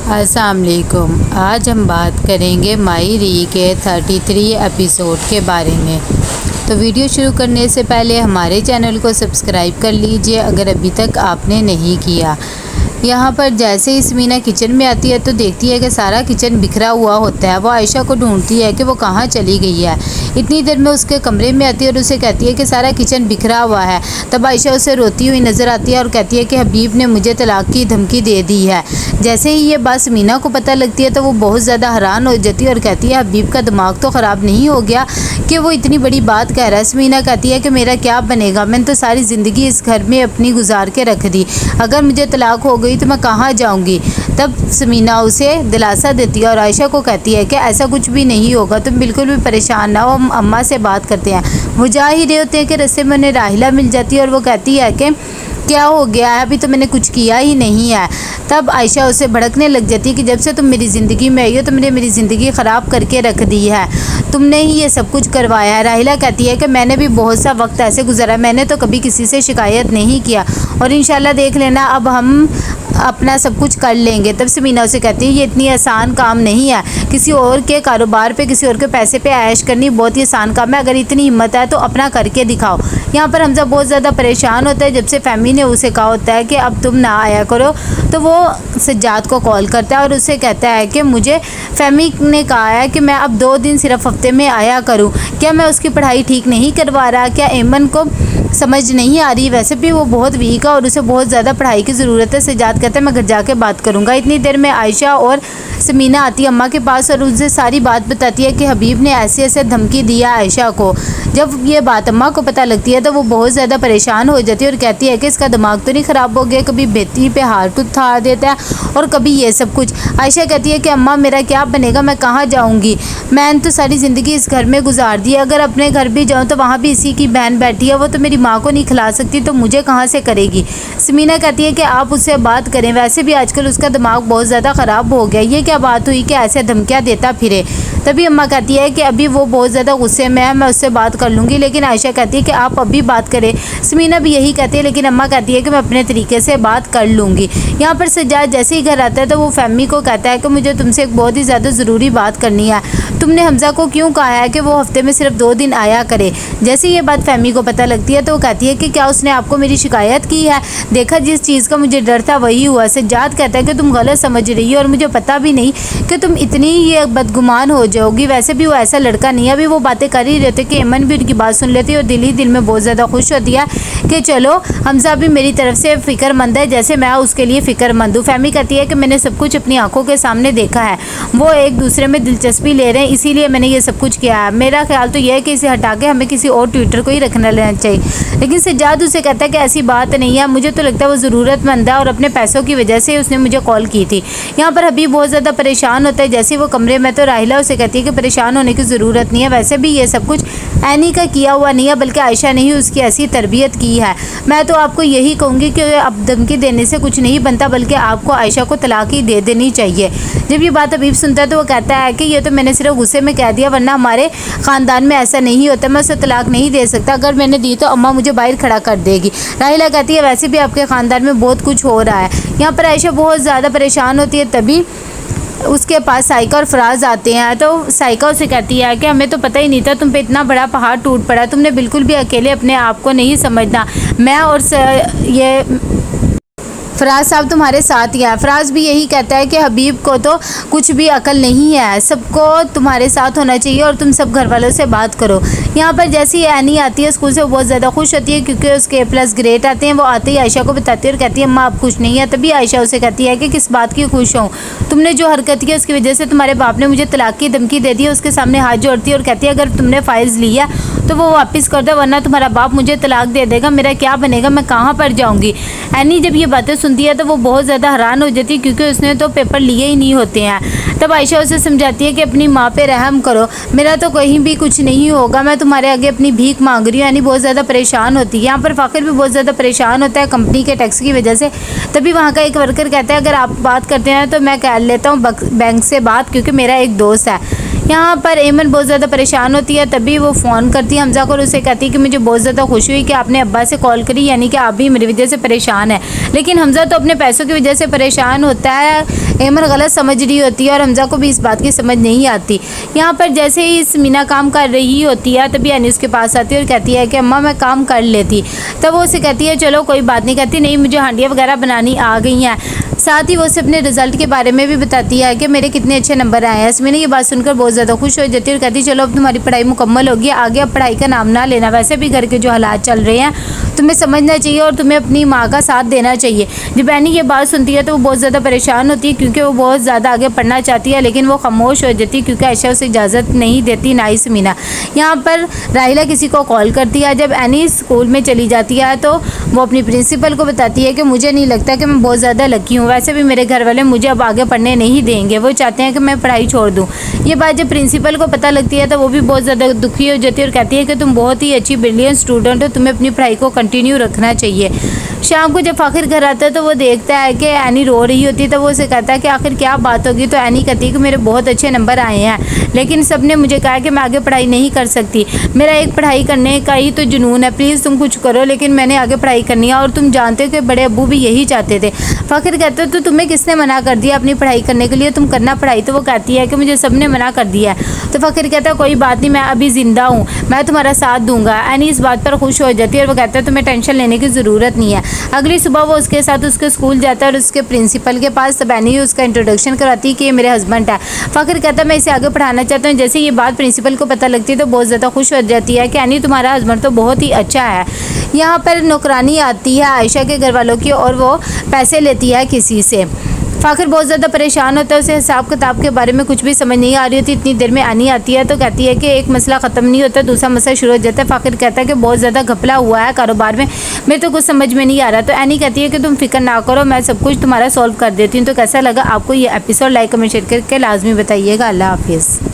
अस्सलाम वालेकुम। आज हम बात करेंगे माई री के 33 एपिसोड के बारे में। तो वीडियो शुरू करने से पहले हमारे चैनल को सब्सक्राइब कर लीजिए अगर अभी तक आपने नहीं किया। यहाँ पर जैसे ही समीना किचन में आती है तो देखती है कि सारा किचन बिखरा हुआ होता है। वो आयशा को ढूंढती है कि वो कहाँ चली गई है। इतनी देर में उसके कमरे में आती है और उसे कहती है कि सारा किचन बिखरा हुआ है। तब आयशा उसे रोती हुई नज़र आती है और कहती है कि हबीब ने मुझे तलाक की धमकी दे दी है। जैसे ही ये बात समीना को पता लगती है तो वो बहुत ज़्यादा हैरान हो जाती है और कहती है हबीब का दिमाग तो ख़राब नहीं हो गया कि वो इतनी बड़ी बात कह रहा है। समीना कहती है कि मेरा क्या बनेगा, मैंने तो सारी ज़िंदगी इस घर में अपनी गुजार के रख दी, अगर मुझे तलाक हो गई तो मैं कहाँ जाऊँगी। तब समीना उसे दिलासा देती है और आयशा को कहती है कि ऐसा कुछ भी नहीं होगा, तुम बिल्कुल भी परेशान ना हो, हम अम्मा से बात करते हैं। वो जा ही रहे होते हैं कि रस्ते में उन्हें राहिला मिल जाती है और वो कहती है कि क्या हो गया है, अभी तो मैंने कुछ किया ही नहीं है। तब आयशा उसे भड़कने लग जाती है कि जब से तुम मेरी ज़िंदगी में आई हो तुमने मेरी ज़िंदगी ख़राब करके रख दी है, तुमने ही ये सब कुछ करवाया है। राहिला कहती है कि मैंने भी बहुत सा वक्त ऐसे गुजारा, मैंने तो कभी किसी से शिकायत नहीं किया और इंशाल्लाह देख लेना अब हम अपना सब कुछ कर लेंगे। तब समीना उसे कहती है ये इतनी आसान काम नहीं है, किसी और के कारोबार पे किसी और के पैसे पे ऐश करनी बहुत ही आसान काम है, अगर इतनी हिम्मत है तो अपना करके दिखाओ। यहाँ पर हमजा बहुत ज़्यादा परेशान होता है जब से फ़ैमी ने उसे कहा होता है कि अब तुम ना आया करो। तो वो सज्जाद को कॉल करता है और उससे कहता है कि मुझे फ़ैमी ने कहा है कि मैं अब 2 दिन सिर्फ हफ्ते में आया करूँ, क्या मैं उसकी पढ़ाई ठीक नहीं करवा रहा, क्या एमन को समझ नहीं आ रही, वैसे भी वो बहुत वीक है और उसे बहुत ज़्यादा पढ़ाई की ज़रूरत है। सज्जाद कहता है मैं घर जाके बात करूँगा। इतनी देर में आयशा और समीना आती है अम्मा के पास और उनसे सारी बात बताती है कि हबीब ने ऐसे ऐसे धमकी दिया आयशा को। जब ये बात अम्मा को पता लगती है तो वो बहुत ज़्यादा परेशान हो जाती है और कहती है कि इसका दिमाग तो नहीं ख़राब हो गया, कभी बेटी पे हाथ उठा देता है और कभी ये सब कुछ। आयशा कहती है कि अम्मा मेरा क्या बनेगा, मैं कहाँ जाऊँगी, मैंने तो सारी ज़िंदगी इस घर में गुजार दी है, अगर अपने घर भी जाऊँ तो वहाँ भी इसी की बहन बैठी है, वो तो मेरी माँ को नहीं खिला सकती तो मुझे कहाँ से करेगी। समीना कहती है कि आप उससे बात करें, वैसे भी आजकल उसका दिमाग बहुत ज़्यादा ख़राब हो गया, ये क्या बात हुई कि ऐसे धमकियाँ देता फिरे। तभी अम्मा कहती है कि अभी वो बहुत ज़्यादा गुस्से में है, मैं उससे बात कर लूँगी। लेकिन आयशा कहती है कि आप अभी बात करें। समीना भी यही कहती है लेकिन अम्मा कहती है कि मैं अपने तरीके से बात कर लूँगी। यहाँ पर सज्जाद जैसे ही घर आता है तो वो फ़ैमी को कहता है कि मुझे तुमसे एक बहुत ही ज़्यादा ज़रूरी बात करनी है, तुमने हमजा को क्यों कहा है कि वो हफ्ते में सिर्फ 2 दिन आया करे। जैसे ये बात फ़ैमी को पता लगती है तो वो कहती है कि क्या उसने आपको मेरी शिकायत की है, देखा जिस चीज़ का मुझे डर था वही हुआ। सज्जाद कहता है कि तुम गलत समझ रही हो और मुझे पता भी नहीं कि तुम इतनी ये बदगुमान हो जाओगी, वैसे भी वो ऐसा लड़का नहीं है। अभी वो बातें कर ही रहते कि एमन भी उनकी बात सुन लेती है और दिल ही दिल में बहुत ज़्यादा खुश होती है कि चलो हमजा भी मेरी तरफ से फ़िक्रमंद है जैसे मैं उसके लिए फ़िक्रमंद हूँ। फ़ैमी कहती है कि मैंने सब कुछ अपनी आंखों के सामने देखा है, वो एक दूसरे में दिलचस्पी ले रहे हैं इसीलिए मैंने ये सब कुछ किया है। मेरा ख्याल तो यह है कि इसे हटा के हमें किसी और ट्विटर को ही रखना लेना चाहिए। लेकिन सज्जाद उसे कहता है कि ऐसी बात नहीं है, मुझे तो लगता है वो ज़रूरतमंद है और अपने पैसों की वजह से उसने मुझे कॉल की थी। यहाँ पर हबीब बहुत ज़्यादा परेशान होता है जैसे वो कमरे में तो राहिला उसे कहती है कि परेशान होने की ज़रूरत नहीं है, वैसे भी ये सब कुछ एनी का किया हुआ नहीं है बल्कि आयशा ने ही उसकी ऐसी तरबियत की है। मैं तो आपको यही कहूँगी कि अब धमकी देने से कुछ नहीं बनता बल्कि आपको आयशा को तलाक ही दे देनी चाहिए। जब ये बात हबीब सुनता है तो वो कहता है कि ये तो मैंने सिर्फ गुस्से में कह दिया वरना हमारे ख़ानदान में ऐसा नहीं होता, मैं उसे तलाक नहीं दे सकता, अगर मैंने दी तो अम्मा मुझे बाहर खड़ा कर देगी। राहिला कहती है वैसे भी आपके ख़ानदान में बहुत कुछ हो रहा है। यहाँ पर आयशा बहुत ज़्यादा परेशान होती है। तभी उसके पास साइका और फराज आते हैं तो साइका उसे कहती है कि हमें तो पता ही नहीं था तुम पे इतना बड़ा पहाड़ टूट पड़ा, तुमने बिल्कुल भी अकेले अपने आप को नहीं समझना, मैं और ये फराज साहब तुम्हारे साथ ही है। फराज भी यही कहता है कि हबीब को तो कुछ भी अकल नहीं है, सबको तुम्हारे साथ होना चाहिए और तुम सब घर वालों से बात करो। यहाँ पर जैसी एनी आती है स्कूल से वो बहुत ज़्यादा खुश होती है क्योंकि उसके A+ ग्रेड आते हैं। वो आते ही आयशा को बताती है और कहती है अम्मा आप खुश नहीं है। तभी आयशा उसे कहती है कि किस बात की खुश हूँ, तुमने जो हरकत की उसकी वजह से तुम्हारे बाप ने मुझे तलाक की धमकी दे दी है। उसके सामने हाथ जोड़ती है और कहती है अगर तुमने फाइल्स लिया तो वो वापस कर दो वरना तुम्हारा बाप मुझे तलाक दे देगा, मेरा क्या बनेगा, मैं कहाँ पर जाऊँगी। एनी जब ये बातें सुनती है तो वो बहुत ज़्यादा हैरान हो जाती है क्योंकि उसने तो पेपर लिए ही नहीं होते हैं। तब आयशा उसे समझाती है कि अपनी माँ पे रहम करो, मेरा तो कहीं भी कुछ नहीं होगा, मैं तुम्हारे आगे अपनी भीख मांग रही हूँ। यानी बहुत ज़्यादा परेशान होती है। यहाँ पर फ़ाकिर भी बहुत ज़्यादा परेशान होता है कंपनी के टैक्स की वजह से। तभी वहाँ का एक वर्कर कहता है अगर आप बात करते हैं तो मैं कर लेता हूँ बैंक से बात क्योंकि मेरा एक दोस्त है। यहाँ पर ऐमन बहुत ज़्यादा परेशान होती है, तभी वो फ़ोन करती है हमज़ा को और उसे कहती है कि मुझे बहुत ज़्यादा खुशी हुई कि आपने अब्बा से कॉल करी, यानी कि आप भी मेरी वजह से परेशान है। लेकिन हमज़ा तो अपने पैसों की वजह से परेशान होता है, ऐमन गलत समझ रही होती है और हमज़ा को भी इस बात की समझ नहीं आती। यहाँ पर जैसे ही समीना काम कर रही होती है तभी अनी उसके पास आती है और कहती है कि अम्मा मैं काम कर लेती। तब वो उसे कहती है चलो कोई बात नहीं, कहती नहीं मुझे हांडियाँ वगैरह बनानी आ गई हैं। साथ ही वो उसे अपने रिजल्ट के बारे में भी बताती है कि मेरे कितने अच्छे नंबर आए हैं। समीना ये बात सुनकर बहुत ज़्यादा खुश हो जाती है और कहती है चलो अब तुम्हारी पढ़ाई मुकम्मल होगी, आगे अब पढ़ाई का नाम ना लेना, वैसे भी घर के जो हालात चल रहे हैं तुम्हें समझना चाहिए और तुम्हें अपनी माँ का साथ देना चाहिए। जब ऐनी ये बात सुनती है तो वो बहुत ज़्यादा परेशान होती है क्योंकि वो बहुत ज़्यादा आगे पढ़ना चाहती है, लेकिन वो खामोश हो जाती है क्योंकि आयशा उसे इजाज़त नहीं देती, ना ही समीना। यहाँ पर राहिला किसी को कॉल करती है। जब ऐनी स्कूल में चली जाती है तो वो अपनी प्रिंसिपल को बताती है कि मुझे नहीं लगता कि मैं बहुत ज़्यादा लकी हूँ, वैसे भी मेरे घर वाले मुझे अब आगे पढ़ने नहीं देंगे, वो चाहते हैं कि मैं पढ़ाई छोड़ दूँ। ये बात जब प्रिंसिपल को पता लगती है तो वो भी बहुत ज़्यादा दुखी हो जाती है और कहती है कि तुम बहुत ही अच्छी ब्रिलियंट स्टूडेंट हो, तुम्हें अपनी पढ़ाई को कंटिन्यू रखना चाहिए। शाम को जब फ़ाखिर घर आता है तो वो देखता है कि ऐनी रो रही होती है, तो वो उसे कहता है कि आखिर क्या बात होगी। तो ऐनी कहती है कि मेरे बहुत अच्छे नंबर आए हैं, लेकिन सब ने मुझे कहा कि मैं आगे पढ़ाई नहीं कर सकती, मेरा एक पढ़ाई करने का ही तो जुनून है, प्लीज़ तुम कुछ करो, लेकिन मैंने आगे पढ़ाई करनी है और तुम जानते हो कि बड़े अब्बू भी यही चाहते थे। फ़ाखिर कहते हो तो तुम्हें किसने मना कर दिया अपनी पढ़ाई करने के लिए, तुम करना पढ़ाई। तो वो कहती है कि मुझे सब ने मना कर दिया है। तो फ़ाखिर कहता है कोई बात नहीं, मैं अभी ज़िंदा हूँ, मैं तुम्हारा साथ दूंगा। ऐनी इस बात पर खुश हो जाती है और वो कहता है तुम्हें टेंशन लेने की ज़रूरत नहीं है। अगली सुबह वो उसके साथ उसके स्कूल जाता है और उसके प्रिंसिपल के पास। तब ऐनी उसका इंट्रोडक्शन कराती है कि ये मेरे हस्बैंड है। फ़ाखिर कहता है मैं इसे आगे पढ़ाना चाहता हूँ। जैसे ये बात प्रिंसिपल को पता लगती है तो बहुत ज़्यादा खुश हो जाती है कि ऐनी तुम्हारा हस्बैंड तो बहुत ही अच्छा है। यहाँ पर नौकरानी आती है आयशा के घर वालों की और वो पैसे लेती है किसी से। फ़ाखिर बहुत ज़्यादा परेशान होता है, उसे हिसाब किताब के बारे में कुछ भी समझ नहीं आ रही होती। इतनी देर में ऐनी आती है तो कहती है कि एक मसला ख़त्म नहीं होता, दूसरा मसला शुरू हो जाता है। फ़ाखिर कहता है कि बहुत ज़्यादा घपला हुआ है कारोबार में, मेरे तो कुछ समझ में नहीं आ रहा। तो ऐनी कहती है कि तुम फिक्र ना करो, मैं सब कुछ तुम्हारा सॉल्व कर देती हूँ। तो कैसा लगा आपको ये एपिसोड, लाइक कमेंट शेयर करके लाजमी बताइएगा। अल्लाह हाफिज़।